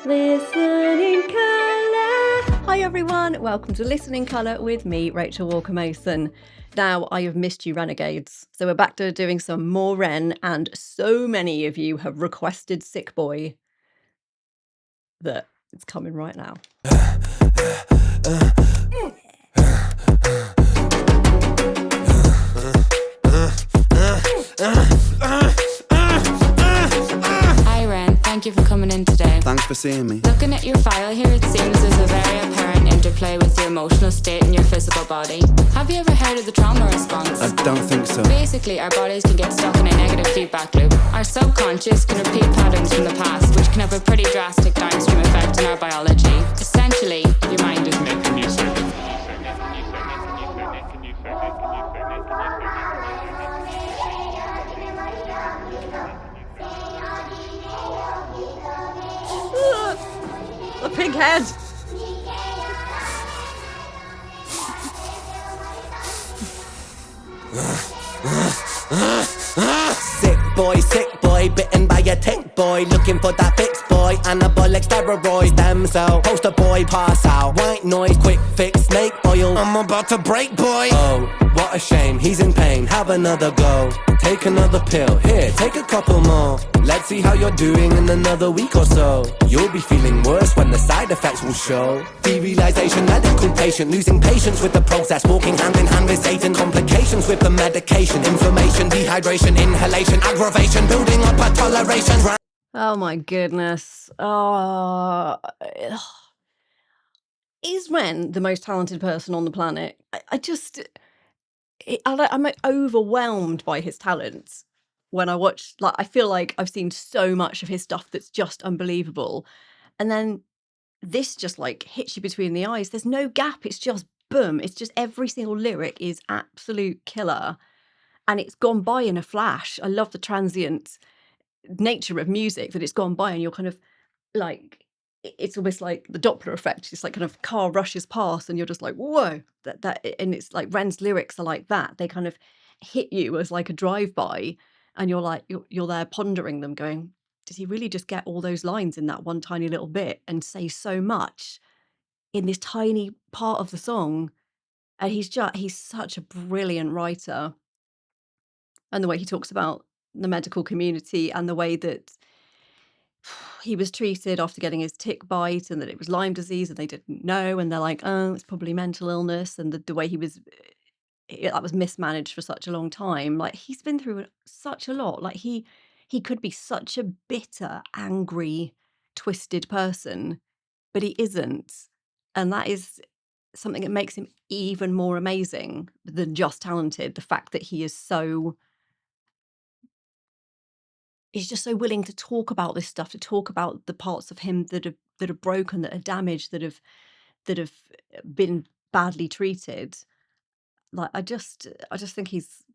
Listen in Colour. Hi everyone, welcome to Listen in Colour with me, Rachel Walker-Mason. Now, I have missed you, Renegades. So we're back to doing some more Ren, and so many of you have requested Sick Boi that it's coming right now. Hi Ren, thank you for coming in today. Thanks for seeing me. Looking at your file here, it seems there's a very apparent interplay with your emotional state and your physical body. Have you ever heard of the trauma response? I don't think so. Basically, our bodies can get stuck in a negative feedback loop. Our subconscious can repeat patterns from the past, which can have a pretty drastic downstream effect on our biology. Essentially, your mind is making you sick. The pig head! Sick boy, bitten by a tick boy, looking for that fix boy, anabolic steroids, damn cell, poster boy, pass out, white noise, quick fix, snake oil, I'm about to break boy. Oh, what a shame, he's in pain, have another go, take another pill, here, take a couple more, let's see how you're doing in another week or so, you'll be feeling worse when the side effects will show, derealization, medical patient, losing patience with the process, walking hand in hand with Satan, complications with the medication, inflammation, dehydration, inhalation, aggravation, building up a toleration. Oh my goodness. Is Ren the most talented person on the planet? I'm like, overwhelmed by his talents. When I watch, like, I feel like I've seen so much of his stuff that's just unbelievable. And then this just like hits you between the eyes. There's no gap. It's just boom. It's just every single lyric is absolute killer. And it's gone by in a flash. I love the transient nature of music, that it's gone by and you're kind of like, it's almost like the Doppler effect. It's like kind of car rushes past and you're just like, whoa, that and it's like Ren's lyrics are like that. They kind of hit you as like a drive-by and you're like, you're there pondering them going, did he really just get all those lines in that one tiny little bit and say so much in this tiny part of the song? And he's such a brilliant writer. And the way he talks about the medical community and the way that he was treated after getting his tick bite and that it was Lyme disease and they didn't know. And they're like, oh, it's probably mental illness. And the way he was, that was mismanaged for such a long time. Like, he's been through such a lot. Like, he could be such a bitter, angry, twisted person, but he isn't. And that is something that makes him even more amazing than just talented. The fact that he's just so willing to talk about this stuff, to talk about the parts of him that are broken, that are damaged, that have been badly treated. Like, I just think he's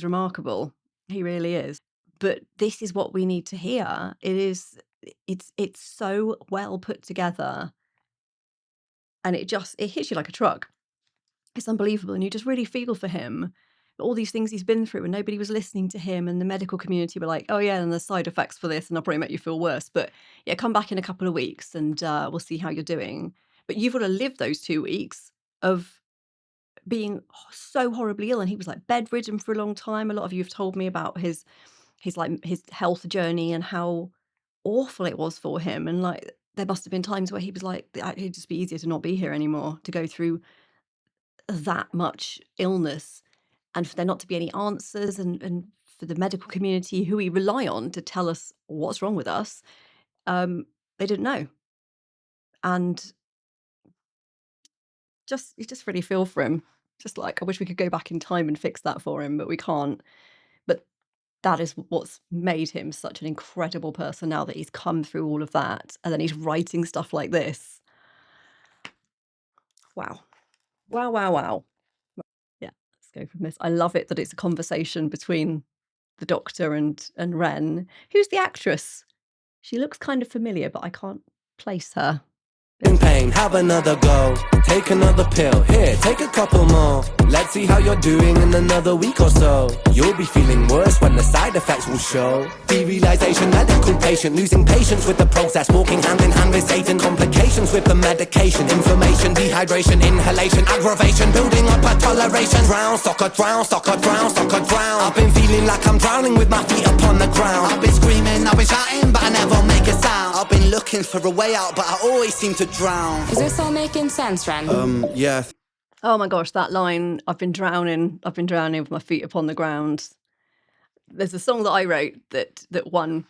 remarkable. He really is. But this is what we need to hear. It's so well put together, and it hits you like a truck. It's unbelievable, and you just really feel for him. All these things he's been through, and nobody was listening to him, and the medical community were like, oh yeah, and there's side effects for this and I'll probably make you feel worse, but yeah, come back in a couple of weeks and we'll see how you're doing. But you've got to live those 2 weeks of being so horribly ill. And he was like bedridden for a long time. A lot of you have told me about his health journey and how awful it was for him. And like, there must have been times where he was like, it'd just be easier to not be here anymore, to go through that much illness, and for there not to be any answers, and for the medical community who we rely on to tell us what's wrong with us, they didn't know. And you just really feel for him. Just like, I wish we could go back in time and fix that for him, but we can't. But that is what's made him such an incredible person now, that he's come through all of that and then he's writing stuff like this. Wow. Wow, wow, wow. Yeah, let's go from this. I love it that it's a conversation between the Doctor and Ren. Who's the actress? She looks kind of familiar, but I can't place her. In pain, have another go. Take another pill, here, take a couple more. Let's see how you're doing in another week or so. You'll be feeling worse when the side effects will show. Derealization, medical patient, losing patience with the process. Walking hand in hand with Satan, complications with the medication. Inflammation, dehydration, inhalation, aggravation. Building up a toleration. Drown, soccer, drown, soccer, drown, soccer, drown. I've been feeling like I'm drowning with my feet upon the ground. I've been screaming, I've been shouting, but I never make a sound. I've been looking for a way out, but I always seem to drown. Is this all making sense, Ren? Yeah. Oh my gosh, that line, I've been drowning with my feet upon the ground. There's a song that I wrote that won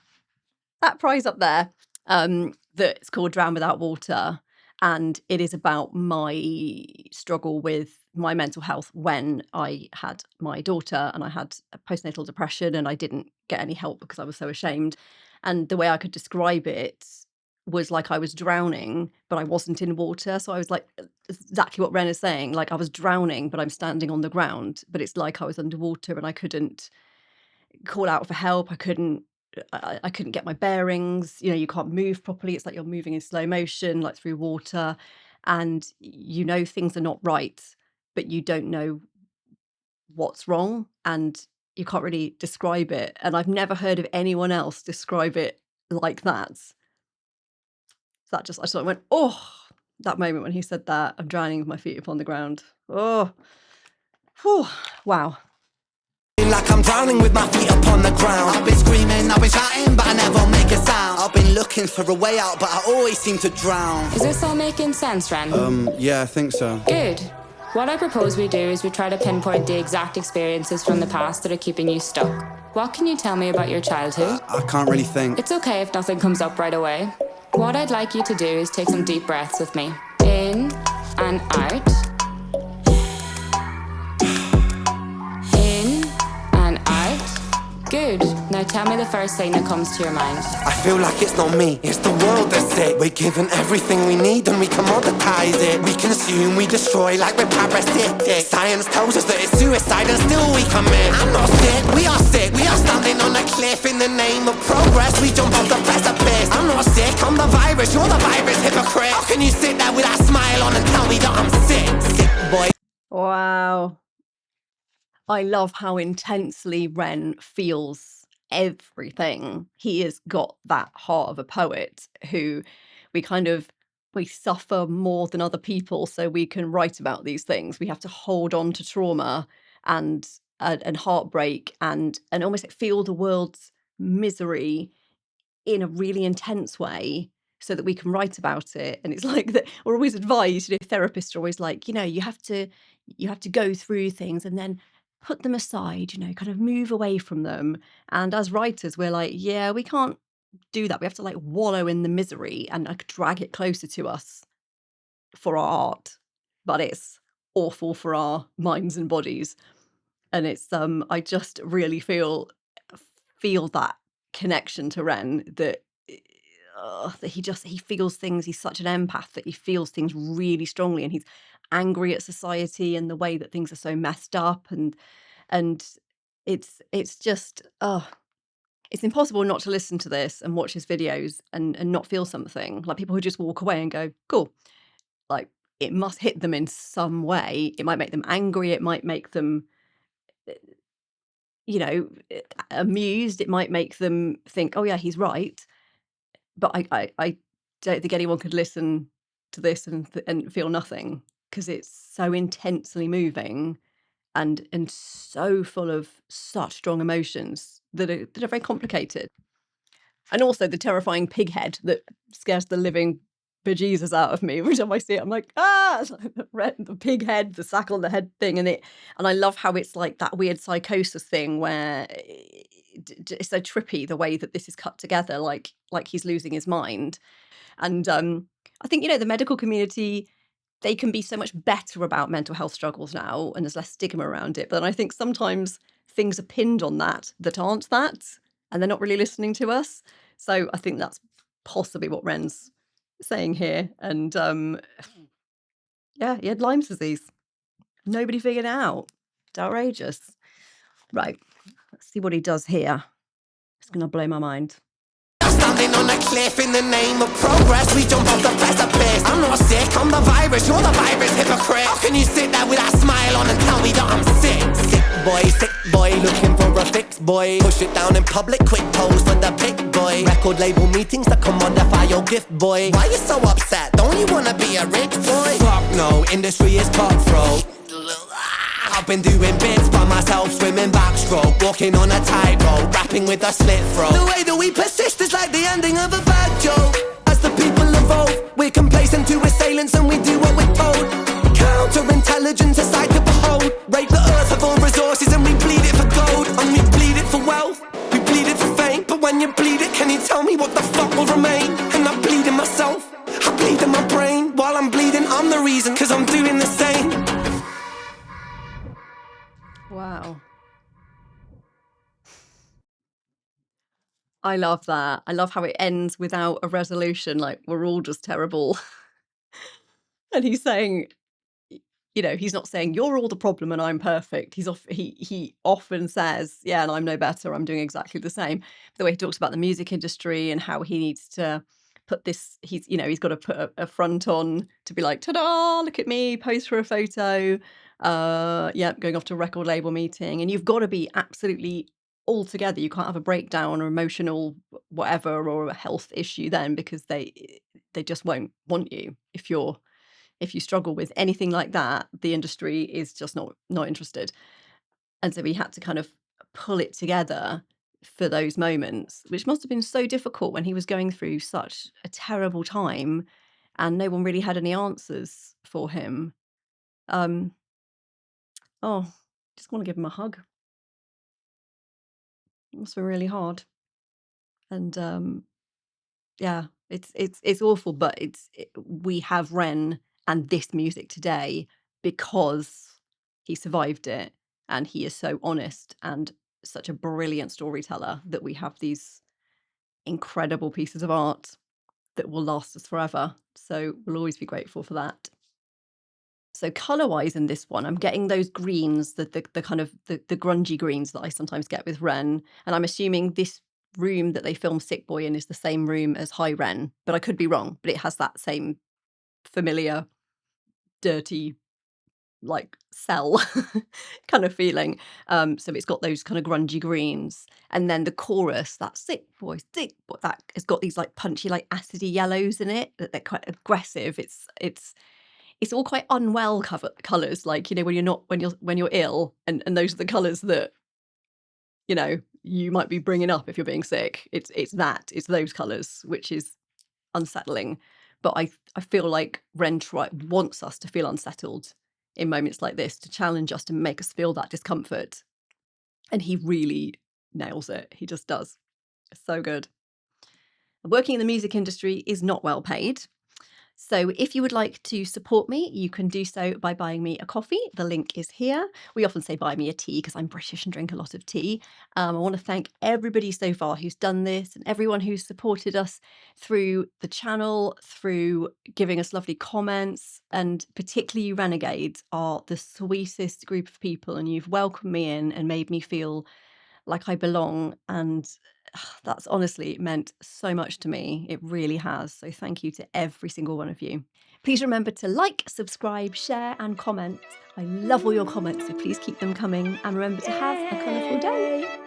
that prize up there, that's called Drown Without Water. And it is about my struggle with my mental health when I had my daughter and I had a postnatal depression and I didn't get any help because I was so ashamed. And the way I could describe it was like I was drowning, but I wasn't in water. So I was like exactly what Ren is saying. Like I was drowning, but I'm standing on the ground. But it's like I was underwater and I couldn't call out for help. I couldn't get my bearings. You know, you can't move properly. It's like you're moving in slow motion, like through water. And you know things are not right, but you don't know what's wrong. And you can't really describe it. And I've never heard of anyone else describe it like that. So that just, I sort of went, oh, that moment when he said that, I'm drowning with my feet upon the ground. Oh, whew, wow. Like I'm drowning with my feet upon the ground. I've been screaming, I've been shouting, but I never make a sound. I've been looking for a way out, but I always seem to drown. Is this all making sense, Ren? Yeah, I think so. Good. What I propose we do is we try to pinpoint the exact experiences from the past that are keeping you stuck. What can you tell me about your childhood? I can't really think. It's okay if nothing comes up right away. What I'd like you to do is take some deep breaths with me. In and out. In and out. Good. Now tell me the first thing that comes to your mind. I feel like it's not me, it's the world that's sick. We're given everything we need and we commoditize it. We consume, we destroy like we're parasitic. Science tells us that it's suicide and still we come in. I'm not sick, we are sick. We are standing on a cliff in the name of progress. We jump off the precipice. I'm not sick, I'm the virus, you're the virus, hypocrite. How can you sit there with that smile on and tell me that I'm sick? Sick boy. Wow. I love how intensely Ren feels everything. He has got that heart of a poet who we suffer more than other people, so we can write about these things. We have to hold on to trauma and heartbreak and almost like feel the world's misery in a really intense way so that we can write about it. And it's like that we're always advised, therapists are always like, you have to go through things and then put them aside, kind of move away from them. And as writers, we're like, yeah, we can't do that. We have to like wallow in the misery and like drag it closer to us for our art. But it's awful for our minds and bodies. And it's I just really feel that connection to Ren, that he feels things. He's such an empath that he feels things really strongly, and he's angry at society and the way that things are so messed up, and it's just it's impossible not to listen to this and watch his videos and not feel something. Like people who just walk away and go, cool. Like it must hit them in some way. It might make them angry, it might make them amused, it might make them think, oh yeah, he's right. But I don't think anyone could listen to this and feel nothing, because it's so intensely moving and so full of such strong emotions that are very complicated. And also the terrifying pig head that scares the living bejesus out of me. Every time I see it, I'm like, it's like the pig head, the sack on the head thing, and I love how it's like that weird psychosis thing where it's so trippy the way that this is cut together, like he's losing his mind. And I think the medical community, they can be so much better about mental health struggles now, and there's less stigma around it. But then I think sometimes things are pinned on that aren't that, and they're not really listening to us. So I think that's possibly what Ren's saying here. And he had Lyme's disease. Nobody figured it out. It's outrageous. Right, let's see what he does here. It's going to blow my mind. Standing Standing on a cliff in the name of progress, we jump off the precipice. I'm not sick, I'm the virus, you're the virus, hypocrite. How can you sit there with that smile on and tell me that I'm sick? Sick boy, looking for a fix, boy. Push it down in public, quick pose for the pic, boy. Record label meetings to commodify your gift, boy. Why you so upset? Don't you wanna be a rich boy? Fuck no, industry is cutthroat. I've been doing bits by myself, swimming backstroke, walking on a tightrope, rapping with a slit throat. The way that we persist is like the ending of a bad joke. As the people evolve, we're complacent to assailants and we do what we're told. Counterintelligence, a sight to behold. Rape the earth of all resources and we bleed it for gold. And we bleed it for wealth, we bleed it for fame. But when you bleed it, can you tell me what the fuck will remain? And I bleed in myself, I bleed in my brain. While I'm bleeding, I'm the reason, cause I'm doing the same. Wow. I love that. I love how it ends without a resolution, like we're all just terrible. And he's saying, you know, he's not saying you're all the problem and I'm perfect. He often says, yeah, and I'm no better. I'm doing exactly the same. The way he talks about the music industry and how he needs to put this, he's got to put a front on to be like, ta-da, look at me, pose for a photo. Going off to a record label meeting. And you've got to be absolutely all together. You can't have a breakdown or emotional whatever or a health issue then, because they just won't want you. If you struggle with anything like that, the industry is just not interested. And so he had to kind of pull it together for those moments, which must have been so difficult when he was going through such a terrible time and no one really had any answers for him. Just want to give him a hug. It must have been really hard. And it's awful, but we have Ren and this music today because he survived it and he is so honest and such a brilliant storyteller that we have these incredible pieces of art that will last us forever. So we'll always be grateful for that. So color-wise in this one, I'm getting those greens, the kind of the grungy greens that I sometimes get with Ren. And I'm assuming this room that they filmed Sick Boi in is the same room as High Ren, but I could be wrong. But it has that same familiar, dirty, like cell kind of feeling. So it's got those kind of grungy greens. And then the chorus, that Sick Boi, that has got these like punchy, like acidy yellows in it, that they're quite aggressive. It's all quite unwell colours, like, you know, when you're ill, and those are the colours that, you know, you might be bringing up if you're being sick. It's those colours, which is unsettling. But I feel like Ren wants us to feel unsettled in moments like this, to challenge us, to make us feel that discomfort. And he really nails it. He just does. It's so good. Working in the music industry is not well paid. So if you would like to support me, you can do so by buying me a coffee. The link is here. We often say buy me a tea because I'm British and drink a lot of tea. I want to thank everybody so far who's done this and everyone who's supported us through the channel, through giving us lovely comments, and particularly you Renegades are the sweetest group of people, and you've welcomed me in and made me feel like I belong, and that's honestly meant so much to me. It really has. So thank you to every single one of you. Please remember to like, subscribe, share and comment. I love all your comments, so please keep them coming, and remember to have a colourful day.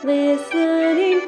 Listening